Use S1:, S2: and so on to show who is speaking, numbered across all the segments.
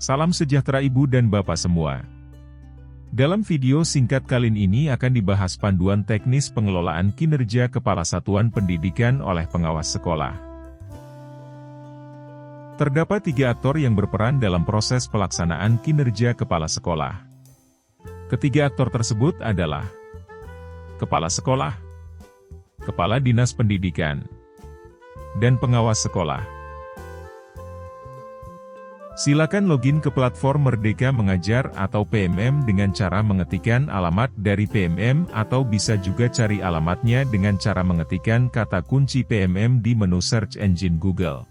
S1: Salam sejahtera Ibu dan Bapak semua. Dalam video singkat kali ini akan dibahas panduan teknis pengelolaan kinerja Kepala Satuan Pendidikan oleh pengawas sekolah. Terdapat 3 aktor yang berperan dalam proses pelaksanaan kinerja Kepala Sekolah. Ketiga aktor tersebut adalah Kepala Sekolah, Kepala Dinas Pendidikan, dan Pengawas Sekolah. Silakan login ke platform Merdeka Mengajar atau PMM dengan cara mengetikkan alamat dari PMM atau bisa juga cari alamatnya dengan cara mengetikkan kata kunci PMM di menu search engine Google.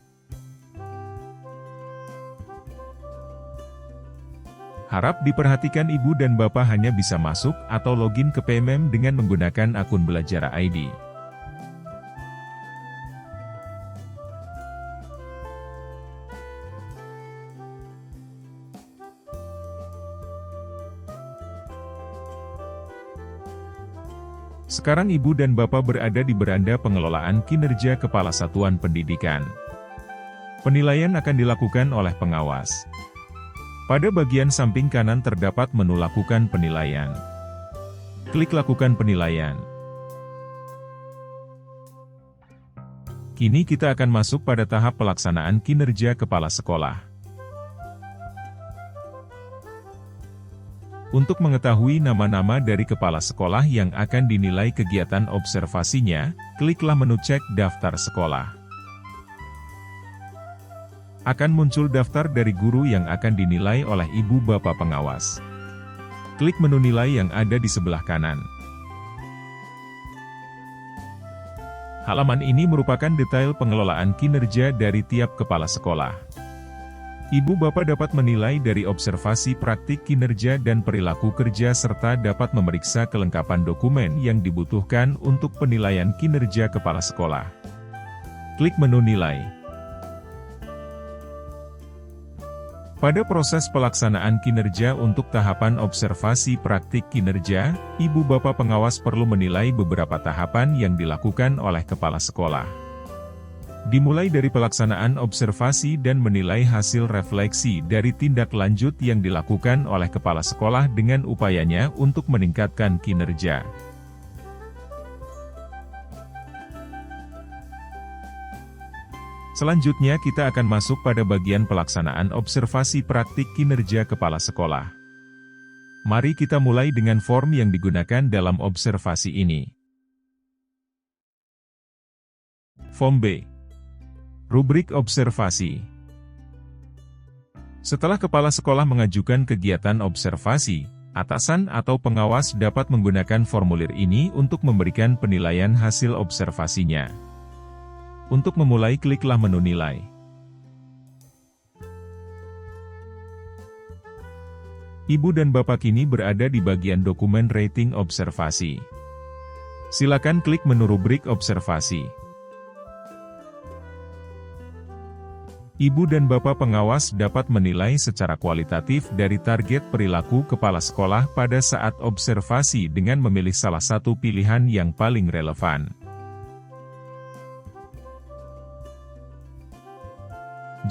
S1: Harap diperhatikan Ibu dan Bapak hanya bisa masuk atau login ke PMM dengan menggunakan akun Belajar ID. Sekarang Ibu dan Bapak berada di beranda pengelolaan kinerja Kepala Satuan Pendidikan. Penilaian akan dilakukan oleh pengawas. Pada bagian samping kanan terdapat menu Lakukan Penilaian. Klik Lakukan Penilaian. Kini kita akan masuk pada tahap pelaksanaan kinerja Kepala Sekolah. Untuk mengetahui nama-nama dari kepala sekolah yang akan dinilai kegiatan observasinya, kliklah menu Cek Daftar Sekolah. Akan muncul daftar dari guru yang akan dinilai oleh Ibu Bapak pengawas. Klik menu nilai yang ada di sebelah kanan. Halaman ini merupakan detail pengelolaan kinerja dari tiap kepala sekolah. Ibu Bapak dapat menilai dari observasi praktik kinerja dan perilaku kerja serta dapat memeriksa kelengkapan dokumen yang dibutuhkan untuk penilaian kinerja kepala sekolah. Klik menu nilai. Pada proses pelaksanaan kinerja untuk tahapan observasi praktik kinerja, Ibu Bapak pengawas perlu menilai beberapa tahapan yang dilakukan oleh kepala sekolah. Dimulai dari pelaksanaan observasi dan menilai hasil refleksi dari tindak lanjut yang dilakukan oleh kepala sekolah dengan upayanya untuk meningkatkan kinerja. Selanjutnya kita akan masuk pada bagian pelaksanaan observasi praktik kinerja kepala sekolah. Mari kita mulai dengan form yang digunakan dalam observasi ini. Form B. Rubrik observasi. Setelah kepala sekolah mengajukan kegiatan observasi, atasan atau pengawas dapat menggunakan formulir ini untuk memberikan penilaian hasil observasinya. Untuk memulai, kliklah menu nilai. Ibu dan Bapak kini berada di bagian dokumen rating observasi. Silakan klik menu rubrik observasi. Ibu dan Bapak pengawas dapat menilai secara kualitatif dari target perilaku kepala sekolah pada saat observasi dengan memilih salah satu pilihan yang paling relevan.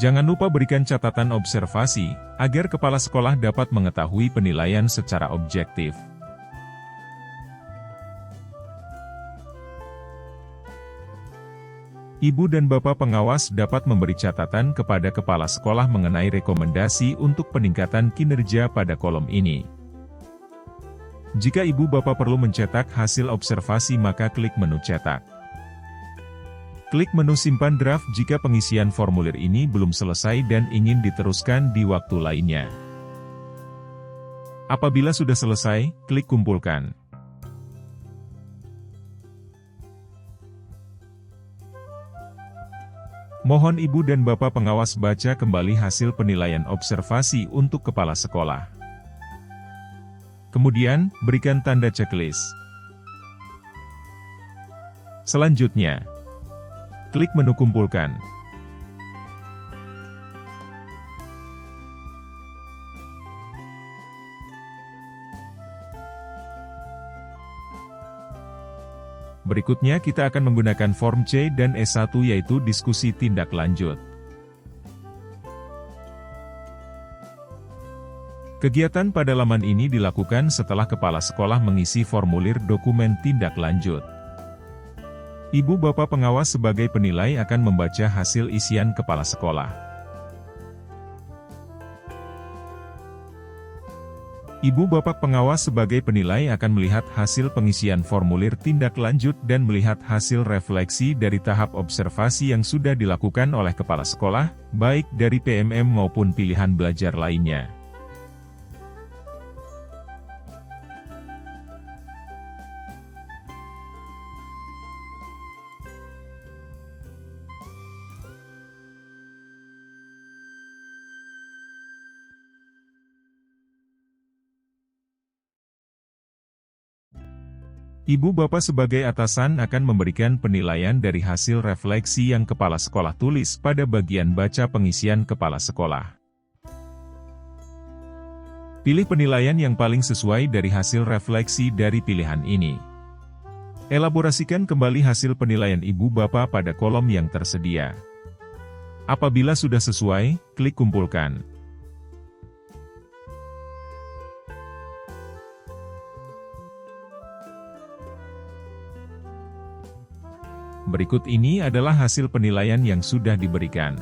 S1: Jangan lupa berikan catatan observasi, agar kepala sekolah dapat mengetahui penilaian secara objektif. Ibu dan Bapak pengawas dapat memberi catatan kepada kepala sekolah mengenai rekomendasi untuk peningkatan kinerja pada kolom ini. Jika Ibu Bapak perlu mencetak hasil observasi maka klik menu cetak. Klik menu simpan draft jika pengisian formulir ini belum selesai dan ingin diteruskan di waktu lainnya. Apabila sudah selesai, klik kumpulkan. Mohon Ibu dan Bapak pengawas baca kembali hasil penilaian observasi untuk kepala sekolah. Kemudian, berikan tanda checklist. Selanjutnya, klik menu kumpulkan. Berikutnya kita akan menggunakan form C dan S1 yaitu diskusi tindak lanjut. Kegiatan pada laman ini dilakukan setelah kepala sekolah mengisi formulir dokumen tindak lanjut. Ibu bapak pengawas sebagai penilai akan membaca hasil isian kepala sekolah. Ibu bapak pengawas sebagai penilai akan melihat hasil pengisian formulir tindak lanjut dan melihat hasil refleksi dari tahap observasi yang sudah dilakukan oleh kepala sekolah, baik dari PMM maupun pilihan belajar lainnya. Ibu bapak sebagai atasan akan memberikan penilaian dari hasil refleksi yang kepala sekolah tulis pada bagian baca pengisian kepala sekolah. Pilih penilaian yang paling sesuai dari hasil refleksi dari pilihan ini. Elaborasikan kembali hasil penilaian ibu bapak pada kolom yang tersedia. Apabila sudah sesuai, klik kumpulkan. Berikut ini adalah hasil penilaian yang sudah diberikan.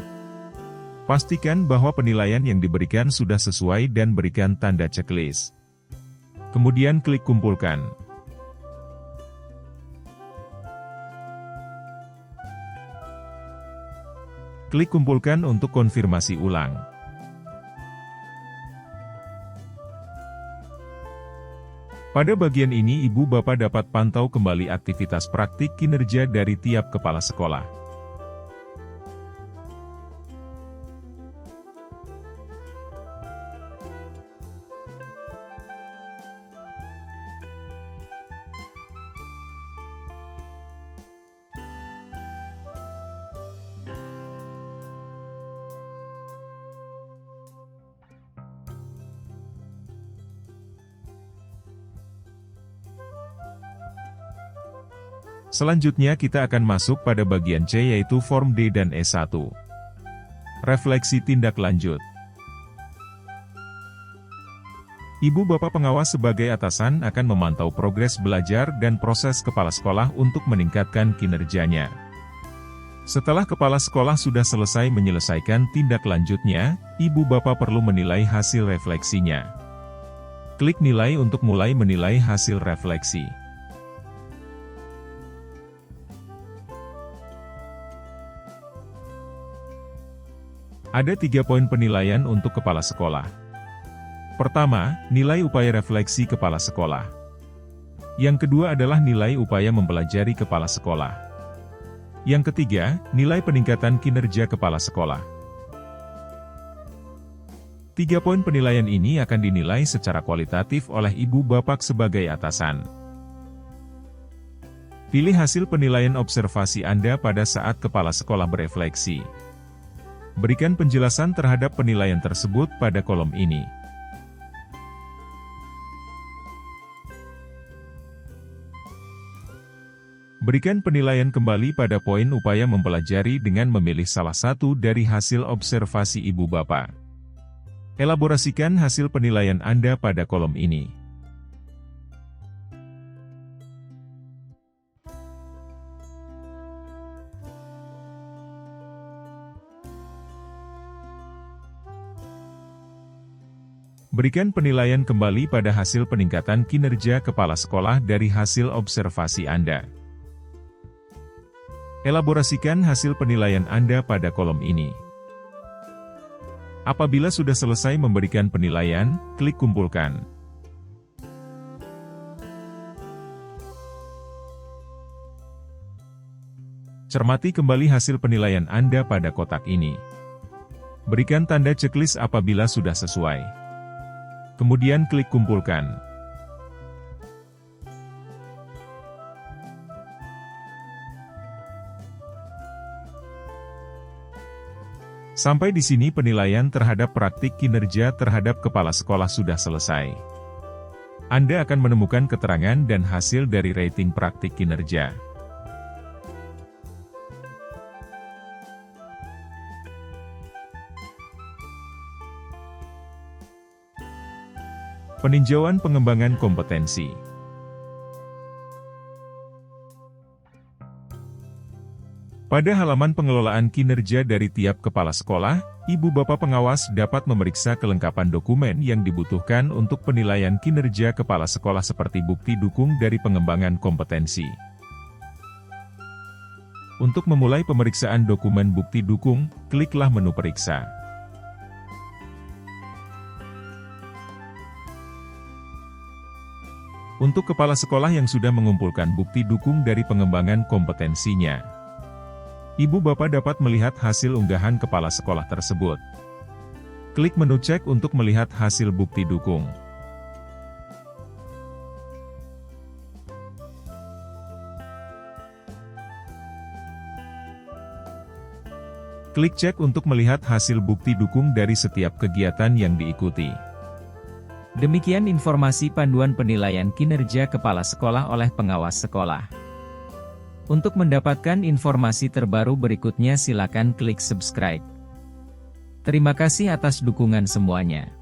S1: Pastikan bahwa penilaian yang diberikan sudah sesuai dan berikan tanda checklist. Kemudian klik kumpulkan. Klik kumpulkan untuk konfirmasi ulang. Pada bagian ini ibu bapak dapat pantau kembali aktivitas praktik kinerja dari tiap kepala sekolah. Selanjutnya kita akan masuk pada bagian C yaitu Form D dan E1. Refleksi tindak lanjut. Ibu bapak pengawas sebagai atasan akan memantau progres belajar dan proses kepala sekolah untuk meningkatkan kinerjanya. Setelah kepala sekolah sudah selesai menyelesaikan tindak lanjutnya, ibu bapak perlu menilai hasil refleksinya. Klik nilai untuk mulai menilai hasil refleksi. Ada 3 poin penilaian untuk kepala sekolah. Pertama, nilai upaya refleksi kepala sekolah. Yang kedua adalah nilai upaya mempelajari kepala sekolah. Yang ketiga, nilai peningkatan kinerja kepala sekolah. 3 poin penilaian ini akan dinilai secara kualitatif oleh ibu bapak sebagai atasan. Pilih hasil penilaian observasi Anda pada saat kepala sekolah berefleksi. Berikan penjelasan terhadap penilaian tersebut pada kolom ini. Berikan penilaian kembali pada poin upaya mempelajari dengan memilih salah satu dari hasil observasi ibu bapak. Elaborasikan hasil penilaian Anda pada kolom ini. Berikan penilaian kembali pada hasil peningkatan kinerja kepala sekolah dari hasil observasi Anda. Elaborasikan hasil penilaian Anda pada kolom ini. Apabila sudah selesai memberikan penilaian, klik kumpulkan. Cermati kembali hasil penilaian Anda pada kotak ini. Berikan tanda checklist apabila sudah sesuai. Kemudian klik kumpulkan. Sampai di sini penilaian terhadap praktik kinerja terhadap kepala sekolah sudah selesai. Anda akan menemukan keterangan dan hasil dari rating praktik kinerja. Peninjauan pengembangan kompetensi. Pada halaman pengelolaan kinerja dari tiap kepala sekolah, ibu bapak pengawas dapat memeriksa kelengkapan dokumen yang dibutuhkan untuk penilaian kinerja kepala sekolah seperti bukti dukung dari pengembangan kompetensi. Untuk memulai pemeriksaan dokumen bukti dukung, kliklah menu periksa. Untuk kepala sekolah yang sudah mengumpulkan bukti dukung dari pengembangan kompetensinya, ibu bapak dapat melihat hasil unggahan kepala sekolah tersebut. Klik menu cek untuk melihat hasil bukti dukung. Klik cek untuk melihat hasil bukti dukung dari setiap kegiatan yang diikuti.
S2: Demikian informasi panduan penilaian kinerja kepala sekolah oleh pengawas sekolah. Untuk mendapatkan informasi terbaru berikutnya silakan klik subscribe. Terima kasih atas dukungan semuanya.